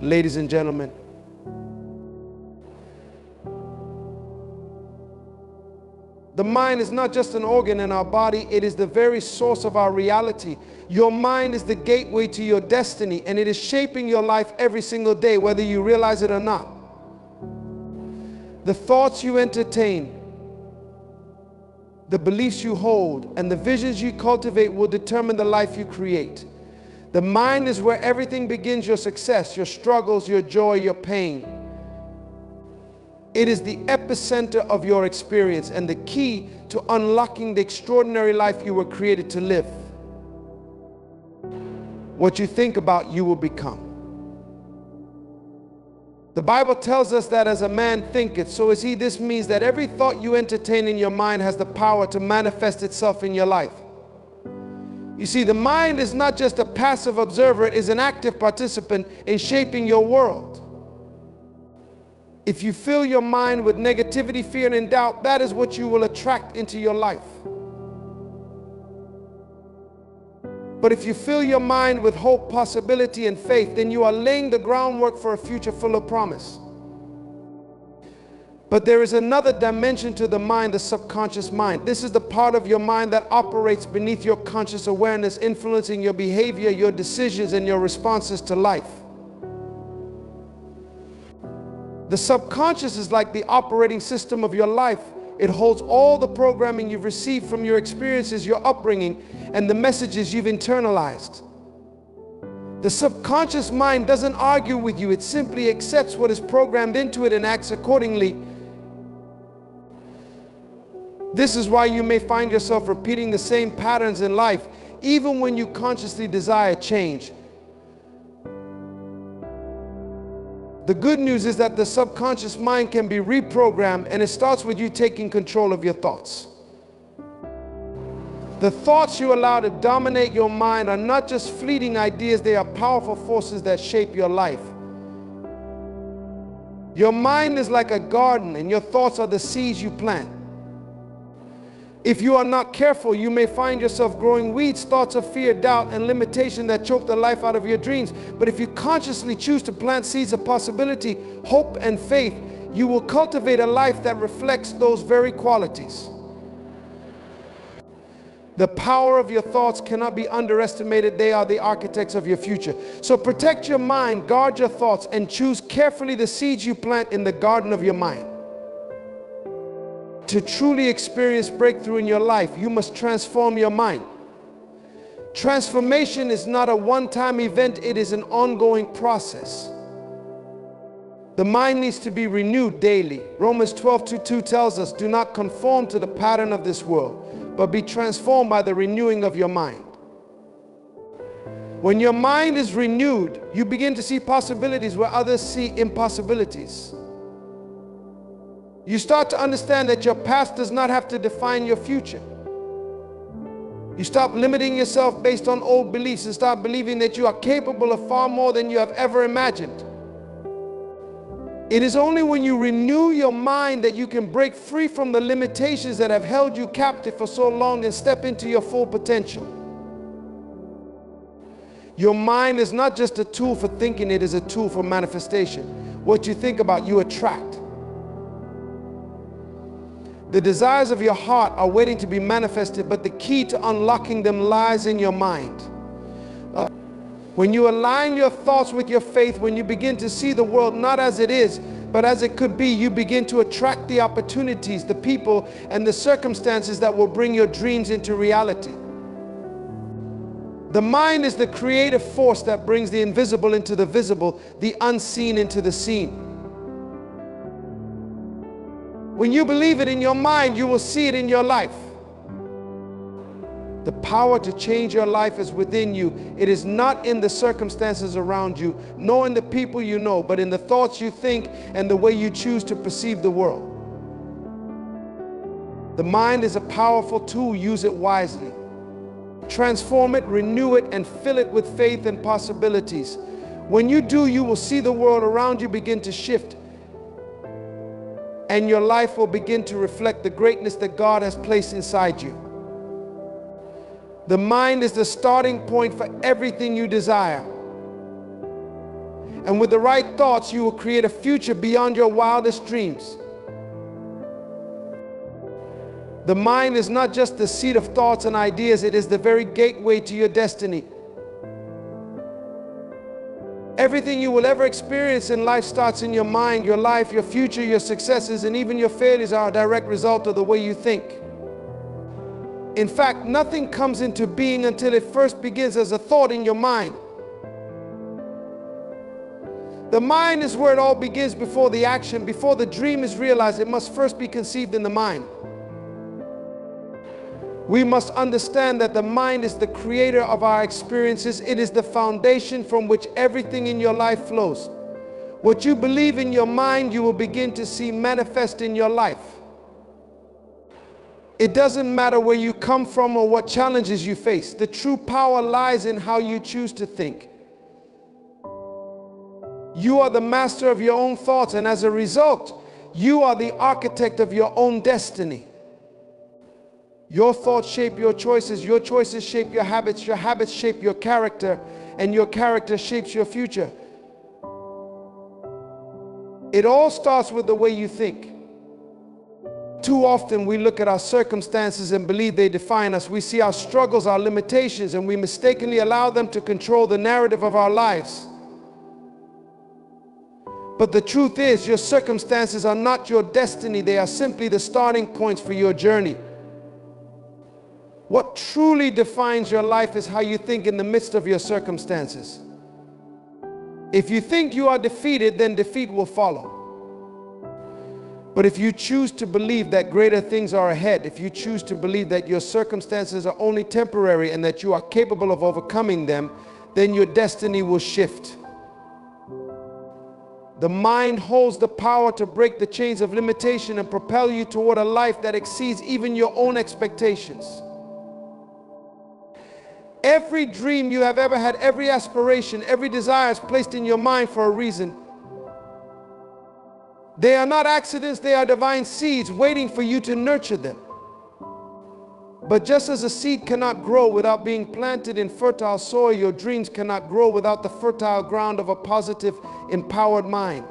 Ladies and gentlemen, the mind is not just an organ in our body, it is the very source of our reality. Your mind is the gateway to your destiny, and it is shaping your life every single day, whether you realize it or not. The thoughts you entertain, the beliefs you hold, and the visions you cultivate will determine the life you create. The mind is where everything begins: your success, your struggles, your joy, your pain. It is the epicenter of your experience and the key to unlocking the extraordinary life you were created to live. What you think about, you will become. The Bible tells us that as a man thinketh, so is he. This means that every thought you entertain in your mind has the power to manifest itself in your life. You see, the mind is not just a passive observer, it is an active participant in shaping your world. If you fill your mind with negativity, fear, and doubt, that is what you will attract into your life. But if you fill your mind with hope, possibility, and faith, then you are laying the groundwork for a future full of promise. But there is another dimension to the mind, the subconscious mind. This is the part of your mind that operates beneath your conscious awareness, influencing your behavior, your decisions, and your responses to life. The subconscious is like the operating system of your life. It holds all the programming you've received from your experiences, your upbringing, and the messages you've internalized. The subconscious mind doesn't argue with you. It simply accepts what is programmed into it and acts accordingly. This is why you may find yourself repeating the same patterns in life, even when you consciously desire change. The good news is that the subconscious mind can be reprogrammed, and it starts with you taking control of your thoughts. The thoughts you allow to dominate your mind are not just fleeting ideas, they are powerful forces that shape your life. Your mind is like a garden, and your thoughts are the seeds you plant. If you are not careful, you may find yourself growing weeds, thoughts of fear, doubt, and limitation that choke the life out of your dreams. But if you consciously choose to plant seeds of possibility, hope, and faith, you will cultivate a life that reflects those very qualities. The power of your thoughts cannot be underestimated. They are the architects of your future. So protect your mind, guard your thoughts, and choose carefully the seeds you plant in the garden of your mind. To truly experience breakthrough in your life, you must transform your mind. Transformation is not a one-time event, it is an ongoing process. The mind needs to be renewed daily. Romans 12:2 tells us, do not conform to the pattern of this world, but be transformed by the renewing of your mind. When your mind is renewed, you begin to see possibilities where others see impossibilities. You start to understand that your past does not have to define your future. You stop limiting yourself based on old beliefs and start believing that you are capable of far more than you have ever imagined. It is only when you renew your mind that you can break free from the limitations that have held you captive for so long and step into your full potential. Your mind is not just a tool for thinking, it is a tool for manifestation. What you think about, you attract. The desires of your heart are waiting to be manifested, but the key to unlocking them lies in your mind. When you align your thoughts with your faith, when you begin to see the world not as it is, but as it could be, you begin to attract the opportunities, the people, and the circumstances that will bring your dreams into reality. The mind is the creative force that brings the invisible into the visible, the unseen into the seen. When you believe it in your mind, you will see it in your life. The power to change your life is within you. It is not in the circumstances around you, nor in the people you know, but in the thoughts you think and the way you choose to perceive the world. The mind is a powerful tool. Use it wisely. Transform it, renew it, and fill it with faith and possibilities. When you do, you will see the world around you begin to shift, and your life will begin to reflect the greatness that God has placed inside you. The mind is the starting point for everything you desire. And with the right thoughts, you will create a future beyond your wildest dreams. The mind is not just the seat of thoughts and ideas, it is the very gateway to your destiny. Everything you will ever experience in life starts in your mind. Your life, your future, your successes, and even your failures are a direct result of the way you think. In fact, nothing comes into being until it first begins as a thought in your mind. The mind is where it all begins before the action. Before the dream is realized, it must first be conceived in the mind. We must understand that the mind is the creator of our experiences. It is the foundation from which everything in your life flows. What you believe in your mind, you will begin to see manifest in your life. It doesn't matter where you come from or what challenges you face. The true power lies in how you choose to think. You are the master of your own thoughts, and as a result, you are the architect of your own destiny. Your thoughts shape your choices shape your habits shape your character, and your character shapes your future. It all starts with the way you think. Too often we look at our circumstances and believe they define us. We see our struggles, our limitations, and we mistakenly allow them to control the narrative of our lives. But the truth is, your circumstances are not your destiny. They are simply the starting points for your journey. What truly defines your life is how you think in the midst of your circumstances. If you think you are defeated, then defeat will follow. But if you choose to believe that greater things are ahead, if you choose to believe that your circumstances are only temporary and that you are capable of overcoming them, then your destiny will shift. The mind holds the power to break the chains of limitation and propel you toward a life that exceeds even your own expectations. Every dream you have ever had, every aspiration, every desire is placed in your mind for a reason. They are not accidents, they are divine seeds waiting for you to nurture them. But just as a seed cannot grow without being planted in fertile soil, your dreams cannot grow without the fertile ground of a positive, empowered mind.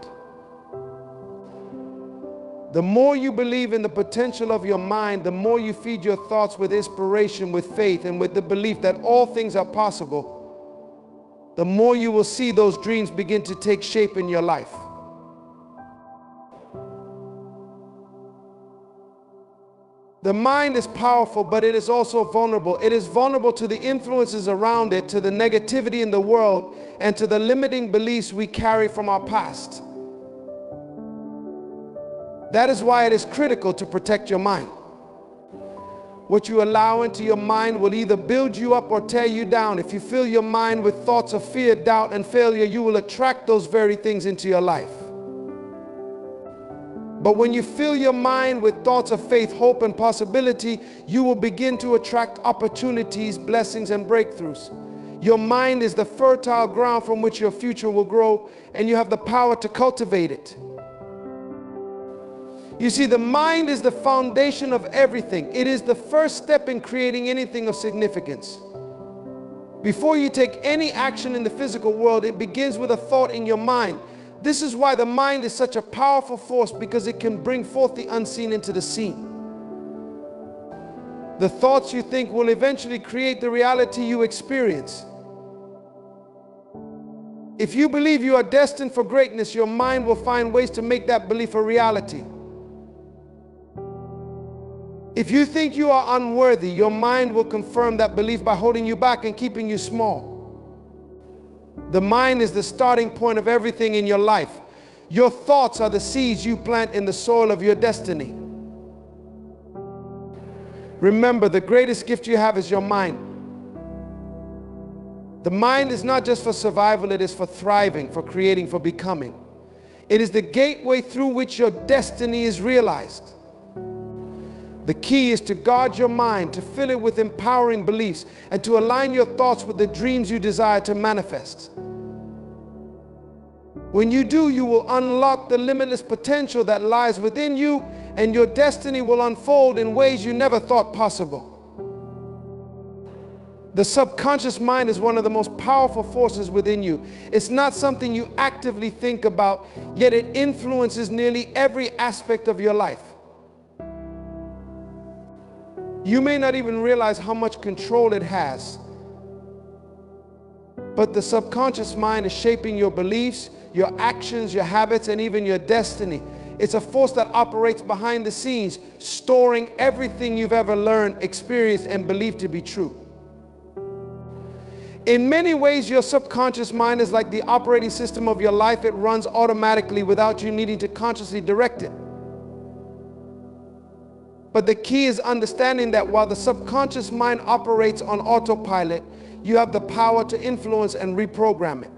The more you believe in the potential of your mind, the more you feed your thoughts with inspiration, with faith, and with the belief that all things are possible, the more you will see those dreams begin to take shape in your life. The mind is powerful, but it is also vulnerable. It is vulnerable to the influences around it, to the negativity in the world, and to the limiting beliefs we carry from our past. That is why it is critical to protect your mind. What you allow into your mind will either build you up or tear you down. If you fill your mind with thoughts of fear, doubt, and failure, you will attract those very things into your life. But when you fill your mind with thoughts of faith, hope, and possibility, you will begin to attract opportunities, blessings, and breakthroughs. Your mind is the fertile ground from which your future will grow, and you have the power to cultivate it. You see, the mind is the foundation of everything. It is the first step in creating anything of significance. Before you take any action in the physical world, it begins with a thought in your mind. This is why the mind is such a powerful force, because it can bring forth the unseen into the seen. The thoughts you think will eventually create the reality you experience. If you believe you are destined for greatness, your mind will find ways to make that belief a reality. If you think you are unworthy, your mind will confirm that belief by holding you back and keeping you small. The mind is the starting point of everything in your life. Your thoughts are the seeds you plant in the soil of your destiny. Remember, the greatest gift you have is your mind. The mind is not just for survival, it is for thriving, for creating, for becoming. It is the gateway through which your destiny is realized. The key is to guard your mind, to fill it with empowering beliefs, and to align your thoughts with the dreams you desire to manifest. When you do, you will unlock the limitless potential that lies within you, and your destiny will unfold in ways you never thought possible. The subconscious mind is one of the most powerful forces within you. It's not something you actively think about, yet it influences nearly every aspect of your life. You may not even realize how much control it has, but the subconscious mind is shaping your beliefs, your actions, your habits, and even your destiny. It's a force that operates behind the scenes, storing everything you've ever learned, experienced, and believed to be true. In many ways, your subconscious mind is like the operating system of your life. It runs automatically without you needing to consciously direct it. But the key is understanding that while the subconscious mind operates on autopilot, you have the power to influence and reprogram it.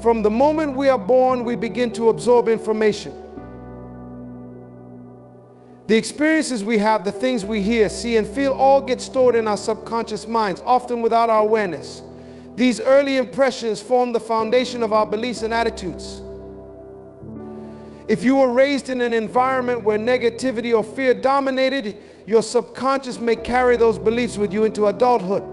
From the moment we are born, we begin to absorb information. The experiences we have, the things we hear, see, and feel all get stored in our subconscious minds, often without our awareness. These early impressions form the foundation of our beliefs and attitudes. If you were raised in an environment where negativity or fear dominated, your subconscious may carry those beliefs with you into adulthood.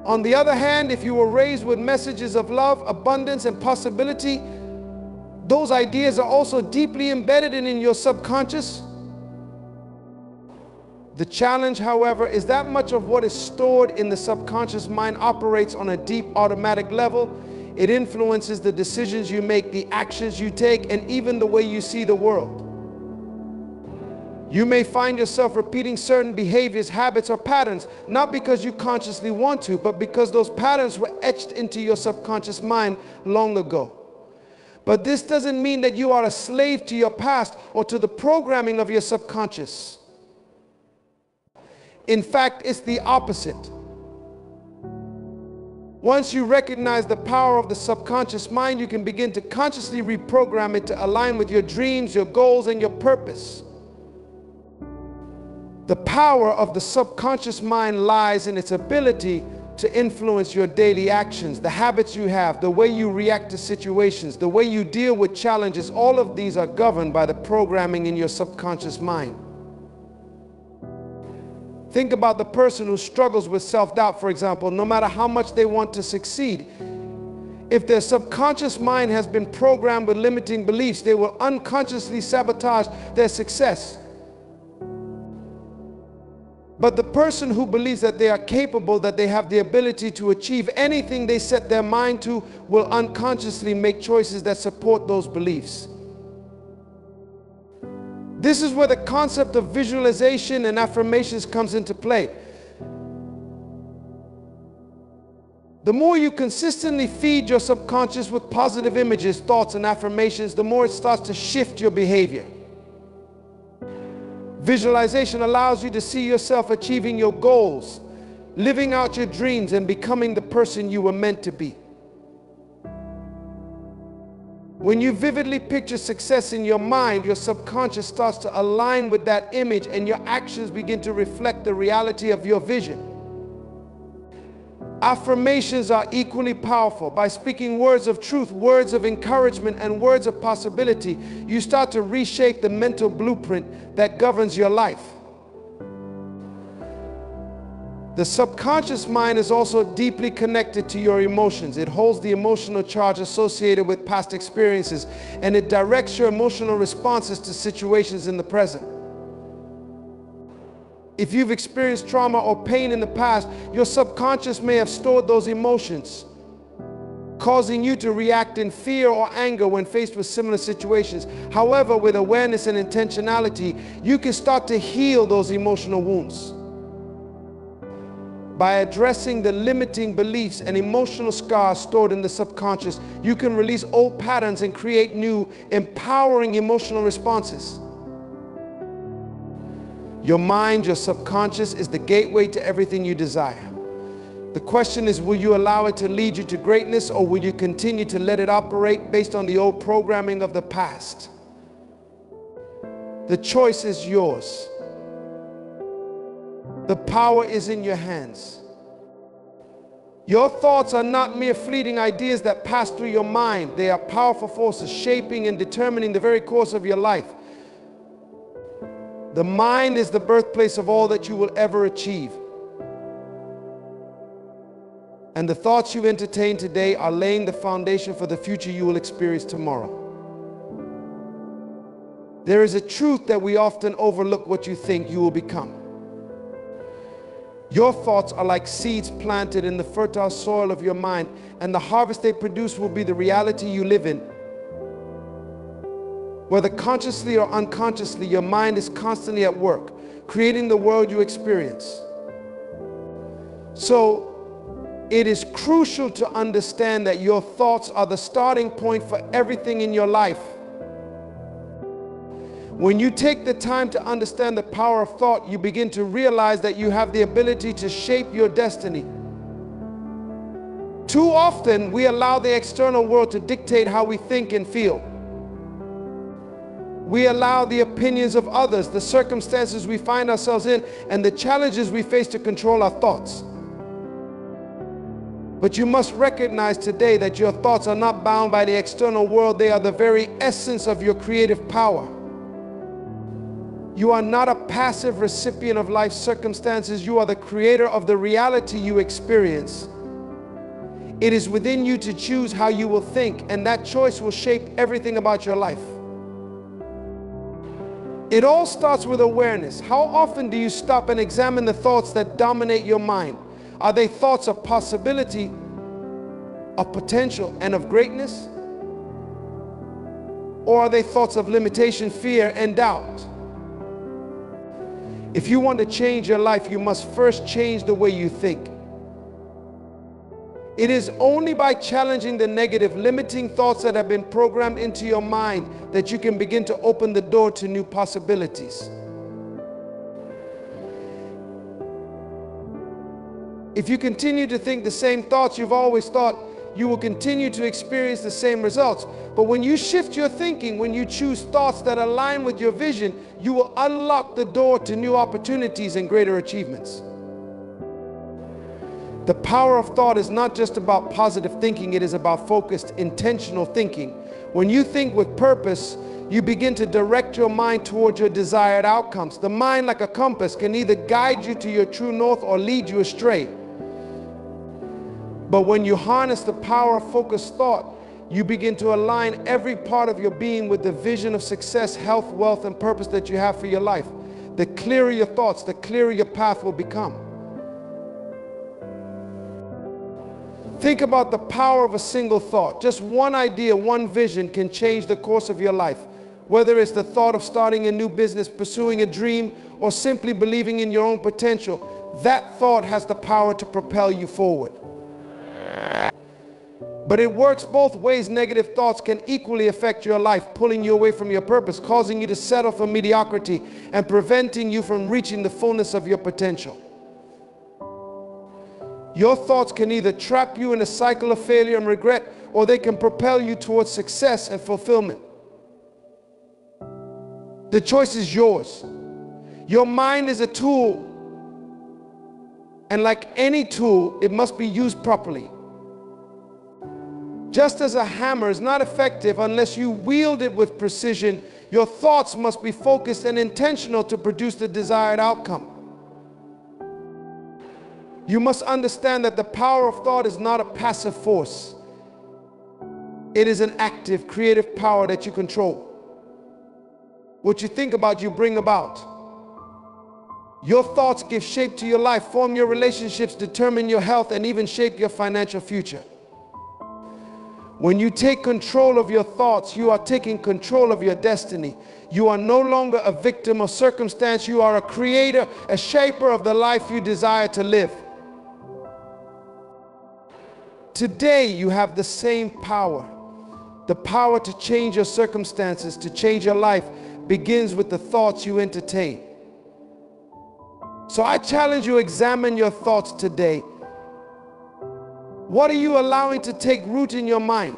On the other hand, if you were raised with messages of love, abundance, and possibility, those ideas are also deeply embedded in your subconscious. The challenge, however, is that much of what is stored in the subconscious mind operates on a deep automatic level. It influences the decisions you make, the actions you take, and even the way you see the world. You may find yourself repeating certain behaviors, habits, or patterns, not because you consciously want to, but because those patterns were etched into your subconscious mind long ago. But this doesn't mean that you are a slave to your past or to the programming of your subconscious. In fact, it's the opposite. Once you recognize the power of the subconscious mind, you can begin to consciously reprogram it to align with your dreams, your goals, and your purpose. The power of the subconscious mind lies in its ability to influence your daily actions, the habits you have, the way you react to situations, the way you deal with challenges. All of these are governed by the programming in your subconscious mind. Think about the person who struggles with self-doubt, for example. No matter how much they want to succeed, if their subconscious mind has been programmed with limiting beliefs, they will unconsciously sabotage their success. But the person who believes that they are capable, that they have the ability to achieve anything they set their mind to, will unconsciously make choices that support those beliefs. This is where the concept of visualization and affirmations comes into play. The more you consistently feed your subconscious with positive images, thoughts, and affirmations, the more it starts to shift your behavior. Visualization allows you to see yourself achieving your goals, living out your dreams, and becoming the person you were meant to be. When you vividly picture success in your mind, your subconscious starts to align with that image, and your actions begin to reflect the reality of your vision. Affirmations are equally powerful. By speaking words of truth, words of encouragement, and words of possibility, you start to reshape the mental blueprint that governs your life. The subconscious mind is also deeply connected to your emotions. It holds the emotional charge associated with past experiences, and it directs your emotional responses to situations in the present. If you've experienced trauma or pain in the past, your subconscious may have stored those emotions, causing you to react in fear or anger when faced with similar situations. However, with awareness and intentionality, you can start to heal those emotional wounds. By addressing the limiting beliefs and emotional scars stored in the subconscious, you can release old patterns and create new, empowering emotional responses. Your mind, your subconscious, is the gateway to everything you desire. The question is, will you allow it to lead you to greatness, or will you continue to let it operate based on the old programming of the past? The choice is yours. The power is in your hands. Your thoughts are not mere fleeting ideas that pass through your mind. They are powerful forces shaping and determining the very course of your life. The mind is the birthplace of all that you will ever achieve. And the thoughts you entertain today are laying the foundation for the future you will experience tomorrow. There is a truth that we often overlook: what you think, you will become. Your thoughts are like seeds planted in the fertile soil of your mind, and the harvest they produce will be the reality you live in. Whether consciously or unconsciously, your mind is constantly at work, creating the world you experience. So, it is crucial to understand that your thoughts are the starting point for everything in your life. When you take the time to understand the power of thought, you begin to realize that you have the ability to shape your destiny. Too often, we allow the external world to dictate how we think and feel. We allow the opinions of others, the circumstances we find ourselves in, and the challenges we face to control our thoughts. But you must recognize today that your thoughts are not bound by the external world. They are the very essence of your creative power. You are not a passive recipient of life's circumstances. You are the creator of the reality you experience. It is within you to choose how you will think, and that choice will shape everything about your life. It all starts with awareness. How often do you stop and examine the thoughts that dominate your mind? Are they thoughts of possibility, of potential, and of greatness? Or are they thoughts of limitation, fear, and doubt? If you want to change your life, you must first change the way you think. It is only by challenging the negative, limiting thoughts that have been programmed into your mind that you can begin to open the door to new possibilities. If you continue to think the same thoughts you've always thought, you will continue to experience the same results. But when you shift your thinking, when you choose thoughts that align with your vision, you will unlock the door to new opportunities and greater achievements. The power of thought is not just about positive thinking, it is about focused, intentional thinking. When you think with purpose, you begin to direct your mind towards your desired outcomes. The mind, like a compass, can either guide you to your true north or lead you astray. But when you harness the power of focused thought, you begin to align every part of your being with the vision of success, health, wealth, and purpose that you have for your life. The clearer your thoughts, the clearer your path will become. Think about the power of a single thought. Just one idea, one vision can change the course of your life. Whether it's the thought of starting a new business, pursuing a dream, or simply believing in your own potential, that thought has the power to propel you forward. But it works both ways. Negative thoughts can equally affect your life, pulling you away from your purpose, causing you to settle for mediocrity, and preventing you from reaching the fullness of your potential. Your thoughts can either trap you in a cycle of failure and regret, or they can propel you towards success and fulfillment. The choice is yours. Your mind is a tool, and like any tool, it must be used properly. Just as a hammer is not effective unless you wield it with precision, your thoughts must be focused and intentional to produce the desired outcome. You must understand that the power of thought is not a passive force. It is an active, creative power that you control. What you think about, you bring about. Your thoughts give shape to your life, form your relationships, determine your health, and even shape your financial future. When you take control of your thoughts, you are taking control of your destiny. You are no longer a victim of circumstance. You are a creator, a shaper of the life you desire to live. Today, you have the same power. The power to change your circumstances, to change your life, begins with the thoughts you entertain. So I challenge you, examine your thoughts today. What are you allowing to take root in your mind?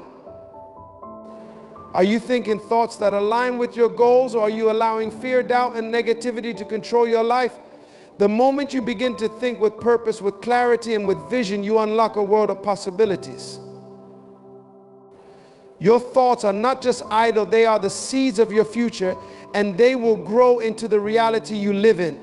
Are you thinking thoughts that align with your goals, or are you allowing fear, doubt, and negativity to control your life? The moment you begin to think with purpose, with clarity, and with vision, you unlock a world of possibilities. Your thoughts are not just idle, they are the seeds of your future, and they will grow into the reality you live in.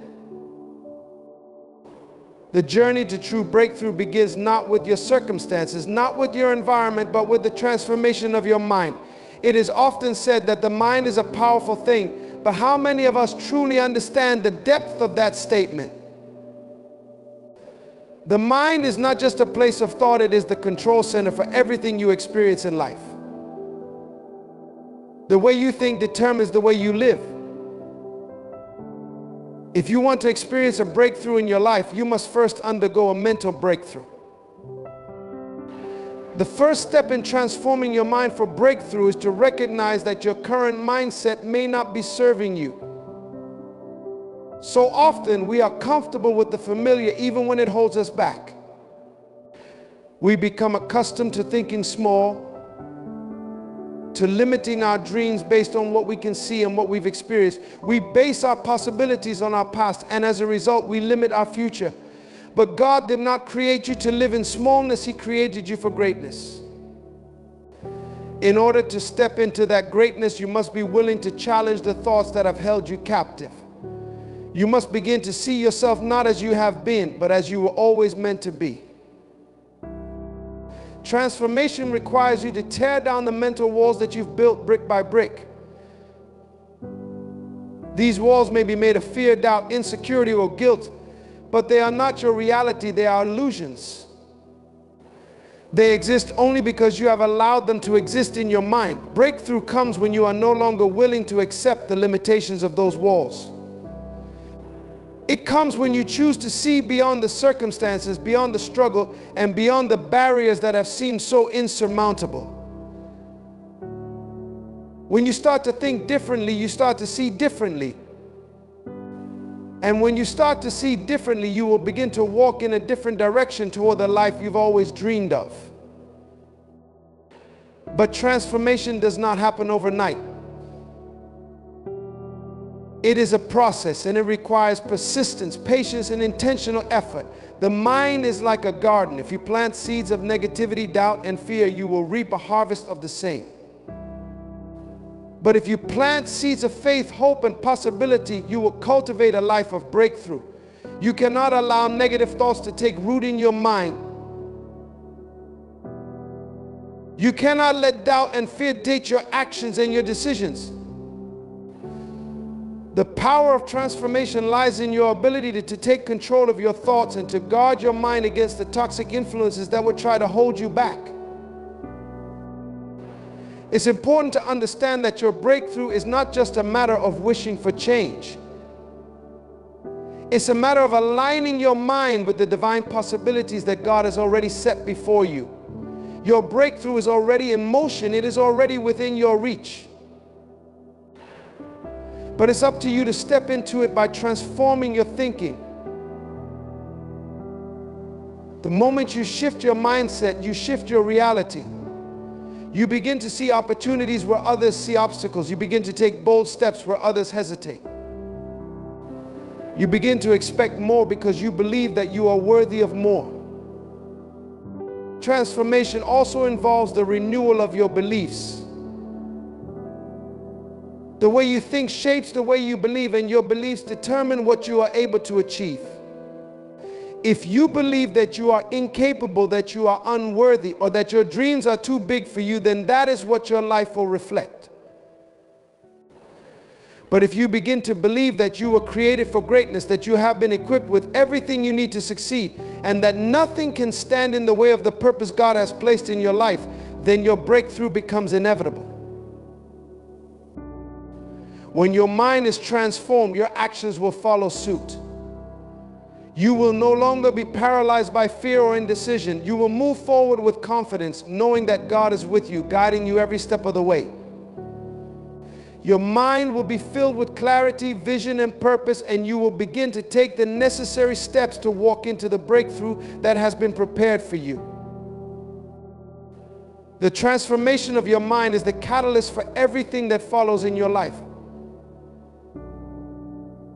The journey to true breakthrough begins not with your circumstances, not with your environment, but with the transformation of your mind. It is often said that the mind is a powerful thing, but how many of us truly understand the depth of that statement? The mind is not just a place of thought, it is the control center for everything you experience in life. The way you think determines the way you live. If you want to experience a breakthrough in your life, you must first undergo a mental breakthrough. The first step in transforming your mind for breakthrough is to recognize that your current mindset may not be serving you. So often we are comfortable with the familiar even when it holds us back. We become accustomed to thinking small, to limiting our dreams based on what we can see and what we've experienced. We base our possibilities on our past, and as a result, we limit our future. But God did not create you to live in smallness. He created you for greatness. In order to step into that greatness, you must be willing to challenge the thoughts that have held you captive. You must begin to see yourself not as you have been, but as you were always meant to be. Transformation requires you to tear down the mental walls that you've built brick by brick. These walls may be made of fear, doubt, insecurity, or guilt, but they are not your reality, they are illusions. They exist only because you have allowed them to exist in your mind. Breakthrough comes when you are no longer willing to accept the limitations of those walls. It comes when you choose to see beyond the circumstances, beyond the struggle, and beyond the barriers that have seemed so insurmountable. When you start to think differently, you start to see differently. And when you start to see differently, you will begin to walk in a different direction toward the life you've always dreamed of. But transformation does not happen overnight. It is a process, and it requires persistence, patience, and intentional effort. The mind is like a garden. If you plant seeds of negativity, doubt, and fear, you will reap a harvest of the same. But if you plant seeds of faith, hope, and possibility, you will cultivate a life of breakthrough. You cannot allow negative thoughts to take root in your mind. You cannot let doubt and fear dictate your actions and your decisions. The power of transformation lies in your ability to take control of your thoughts and to guard your mind against the toxic influences that would try to hold you back. It's important to understand that your breakthrough is not just a matter of wishing for change. It's a matter of aligning your mind with the divine possibilities that God has already set before you. Your breakthrough is already in motion. It is already within your reach. But it's up to you to step into it by transforming your thinking. The moment you shift your mindset, you shift your reality. You begin to see opportunities where others see obstacles. You begin to take bold steps where others hesitate. You begin to expect more because you believe that you are worthy of more. Transformation also involves the renewal of your beliefs. The way you think shapes the way you believe, and your beliefs determine what you are able to achieve. If you believe that you are incapable, that you are unworthy, or that your dreams are too big for you, then that is what your life will reflect. But if you begin to believe that you were created for greatness, that you have been equipped with everything you need to succeed, and that nothing can stand in the way of the purpose God has placed in your life, then your breakthrough becomes inevitable. When your mind is transformed, your actions will follow suit. You will no longer be paralyzed by fear or indecision. You will move forward with confidence, knowing that God is with you, guiding you every step of the way. Your mind will be filled with clarity, vision, and purpose, and you will begin to take the necessary steps to walk into the breakthrough that has been prepared for you. The transformation of your mind is the catalyst for everything that follows in your life.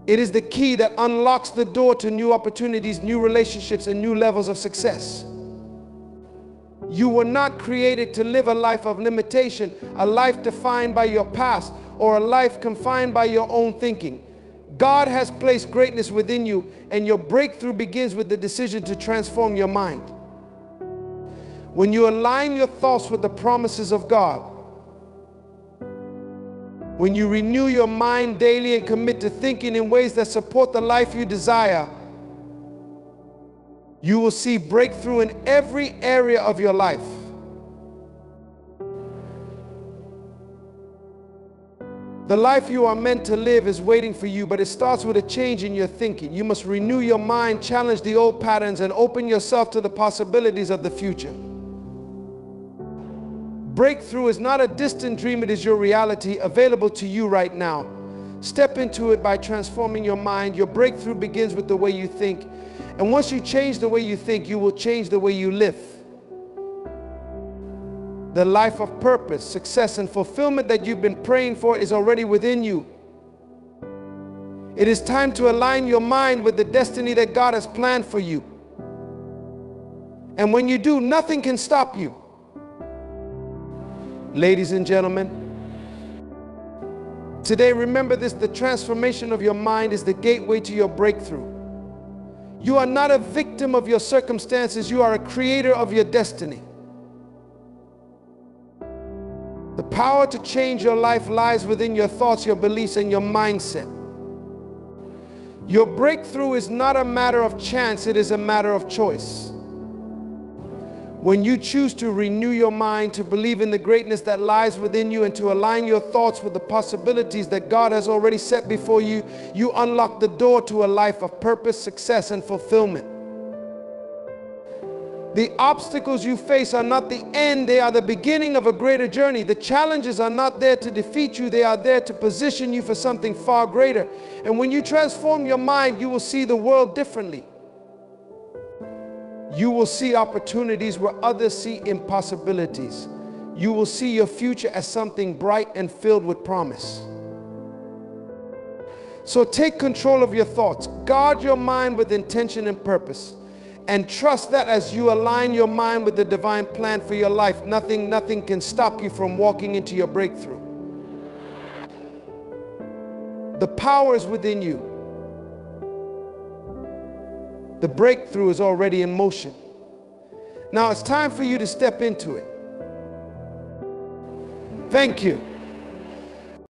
It is the key that unlocks the door to new opportunities, new relationships, and new levels of success. You were not created to live a life of limitation, a life defined by your past, or a life confined by your own thinking. God has placed greatness within you, and your breakthrough begins with the decision to transform your mind. When you align your thoughts with the promises of God, when you renew your mind daily and commit to thinking in ways that support the life you desire, you will see breakthrough in every area of your life. The life you are meant to live is waiting for you, but it starts with a change in your thinking. You must renew your mind, challenge the old patterns, and open yourself to the possibilities of the future. Breakthrough is not a distant dream, it is your reality, available to you right now. Step into it by transforming your mind. Your breakthrough begins with the way you think. And once you change the way you think, you will change the way you live. The life of purpose, success, and fulfillment that you've been praying for is already within you. It is time to align your mind with the destiny that God has planned for you. And when you do, nothing can stop you. Ladies and gentlemen, today remember this: the transformation of your mind is the gateway to your breakthrough. You are not a victim of your circumstances, you are a creator of your destiny. The power to change your life lies within your thoughts, your beliefs, and your mindset. Your breakthrough is not a matter of chance, it is a matter of choice. When you choose to renew your mind, to believe in the greatness that lies within you, and to align your thoughts with the possibilities that God has already set before you, you unlock the door to a life of purpose, success, and fulfillment. The obstacles you face are not the end, they are the beginning of a greater journey. The challenges are not there to defeat you, they are there to position you for something far greater. And when you transform your mind, you will see the world differently. You will see opportunities where others see impossibilities. You will see your future as something bright and filled with promise. So take control of your thoughts. Guard your mind with intention and purpose. And trust that as you align your mind with the divine plan for your life, nothing can stop you from walking into your breakthrough. The power is within you. The breakthrough is already in motion. Now it's time for you to step into it. Thank you.